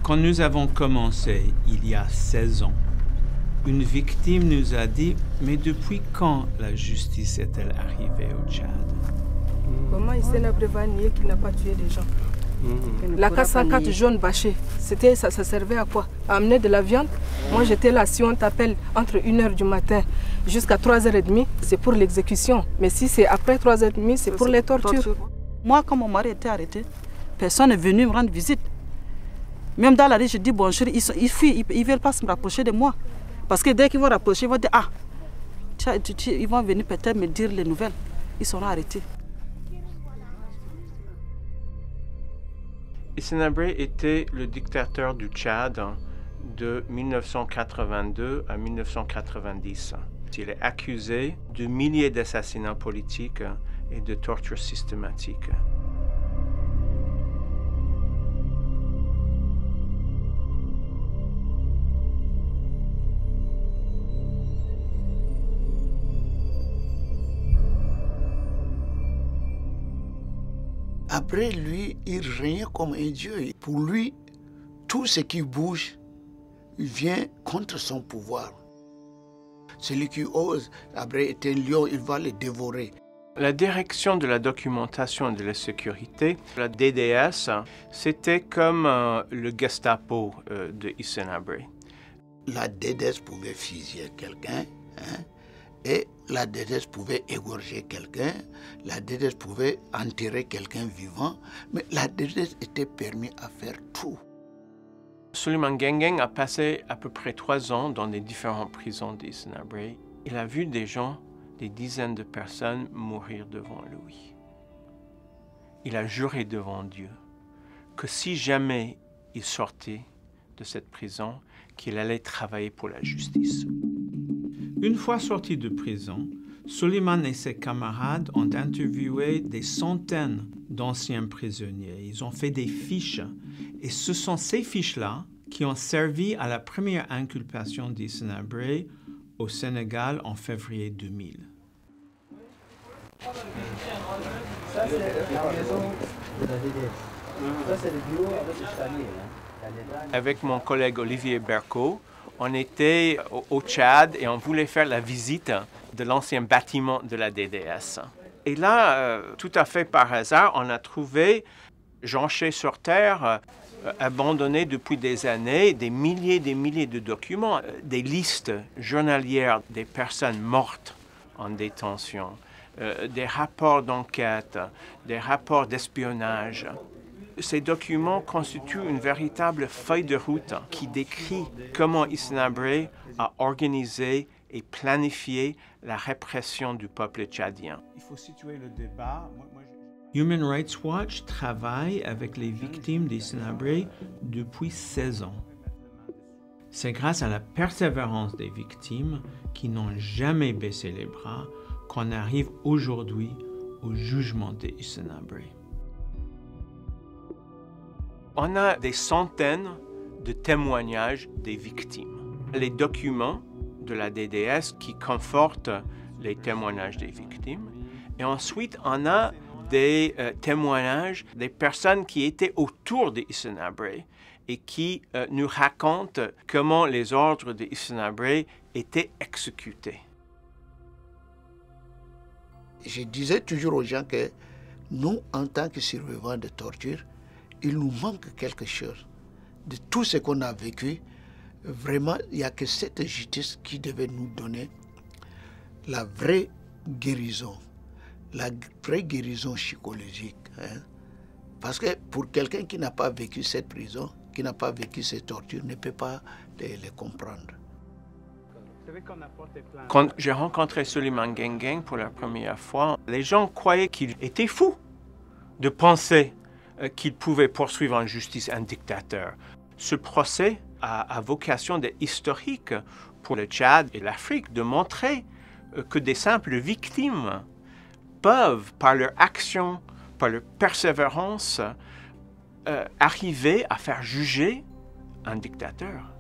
Quand nous avons commencé, il y a 16 ans, une victime nous a dit « Mais depuis quand la justice est-elle arrivée au Tchad ?» Comment Hissène Habré va nier qu'il n'a pas tué des gens? La K104 jaune bâchée, ça servait à quoi? À amener de la viande. Moi j'étais là, si on t'appelle entre 1h du matin jusqu'à 3h30, c'est pour l'exécution. Mais si c'est après 3h30, c'est pour les tortures. Moi, quand mon mari était arrêté, personne n'est venu me rendre visite. Même dans la rue, je dis bonjour, ils fuient, ils ne veulent pas se rapprocher de moi. Parce que dès qu'ils vont rapprocher, ils vont dire ah, ils vont venir peut-être me dire les nouvelles. Ils seront arrêtés. Hissène Habré était le dictateur du Tchad de 1982 à 1990. Il est accusé de milliers d'assassinats politiques et de tortures systématiques. Après lui, il régnait comme un dieu. Pour lui, tout ce qui bouge vient contre son pouvoir. Celui qui ose, Habré est un lion, il va le dévorer. La direction de la documentation et de la sécurité, la DDS, c'était comme le Gestapo de Hissène Habré. La DDS pouvait fusiller quelqu'un, et la DDS pouvait égorger quelqu'un, la DDS pouvait enterrer quelqu'un vivant, mais la DDS était permis à faire tout. Souleymane Gengeng a passé à peu près 3 ans dans les différentes prisons d'Hissène Habré. Il a vu des gens, des dizaines de personnes mourir devant lui. Il a juré devant Dieu que si jamais il sortait de cette prison, qu'il allait travailler pour la justice. Une fois sorti de prison, Souleymane et ses camarades ont interviewé des centaines d'anciens prisonniers. Ils ont fait des fiches et ce sont ces fiches-là qui ont servi à la première inculpation d'Hissène Habré au Sénégal en février 2000. Ça, c'est la maison de la DDS. Ça, c'est le bureau avec le chalier. Avec mon collègue Olivier Berco, on était au Tchad et on voulait faire la visite de l'ancien bâtiment de la DDS. Et là, tout à fait par hasard, on a trouvé, jonchés sur terre, abandonnés depuis des années, des milliers de documents, des listes journalières des personnes mortes en détention, des rapports d'enquête, des rapports d'espionnage. Ces documents constituent une véritable feuille de route qui décrit comment Hissène Habré a organisé et planifié la répression du peuple tchadien. Il faut situer le débat. Human Rights Watch travaille avec les victimes d'Hissène Habré depuis 16 ans. C'est grâce à la persévérance des victimes qui n'ont jamais baissé les bras qu'on arrive aujourd'hui au jugement de Hissène Habré. On a des centaines de témoignages des victimes. Les documents de la DDS qui confortent les témoignages des victimes. Et ensuite, on a des témoignages des personnes qui étaient autour de Hissène Habré et qui nous racontent comment les ordres de Hissène Habré étaient exécutés. Je disais toujours aux gens que nous, en tant que survivants de torture, il nous manque quelque chose. De tout ce qu'on a vécu, vraiment, il n'y a que cette justice qui devait nous donner la vraie guérison psychologique. Parce que pour quelqu'un qui n'a pas vécu cette prison, qui n'a pas vécu ces tortures, ne peut pas les comprendre. Quand j'ai rencontré Souleymane Gengeng pour la première fois, les gens croyaient qu'il était fou de penser qu'il pouvait poursuivre en justice un dictateur. Ce procès a vocation d'être historique pour le Tchad et l'Afrique, de montrer que des simples victimes peuvent, par leur action, par leur persévérance, arriver à faire juger un dictateur.